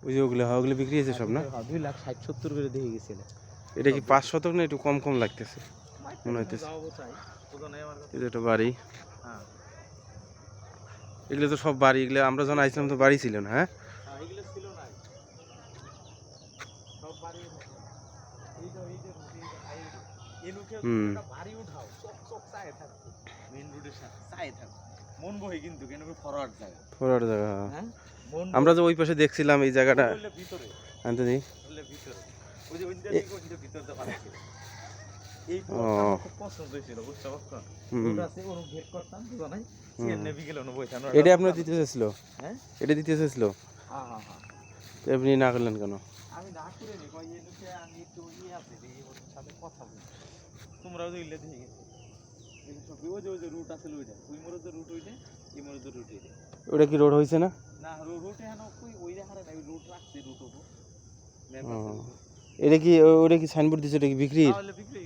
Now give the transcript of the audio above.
ওই যে ওগুলো বিক্রি হয়েছে সব না? 2,60,70 করে দিয়ে গেছিল। এটা কি 5 শতক না একটু কম কম লাগতেছে মনে হইতেছে। এই যে একটা বাড়ি, হ্যাঁ এগুলো তো সব বাড়ি, এগুলো আমরা যখন আইছিলাম তো বাড়ি ছিল না। হ্যাঁ, এগুলো ছিল না, সব বাড়ি বাড়ি উঠাও চক চক চায়ে থাকতো, মেইন রোডের সাথে চায়ে থাকতো, মন বহে কিন্তু কেন ফরওয়ার্ড জায়গা, ফরওয়ার্ড জায়গা। হ্যাঁ আমরা যে ওই পাশে দেখছিলাম এই জায়গাটা ভিতরে আনতে দিই। ভিতরে ওই যে ওইটা ভিতরতে পারে এই পথটা খুব পছন্দ হয়েছিল, বুঝতে পারছো? ওটা আছে ওর ভেট করতাম বুঝো নাই, সিএন নেভি গেল না বইতা না। এটা আপনার দিতে চাইছিল? হ্যাঁ এটা দিতে চাইছিল? হ্যাঁ হ্যাঁ হ্যাঁ। তো আপনি না করলেন কেন? আমি না করে নি কই এই লোকে আমি একটু ইয়ে আছে এই ওর সাথে কথা বলি, তোমরাও তো ইল্লে দেখে গেছো এই সব ওই যে রুট আছে ওইটা, ওই মোড়ে যে রুট ওইটা, এই মোড়ে যে রুট এইটা। ওটা কি রোড হইছে না? না রুট এখানে কই ওই দেখারে নাই, রুট রাখছে, রুট হবো এটা কি ওটা কি সাইনবোর্ড দিছে, এটা কি বিক্রি? তাহলে বিক্রি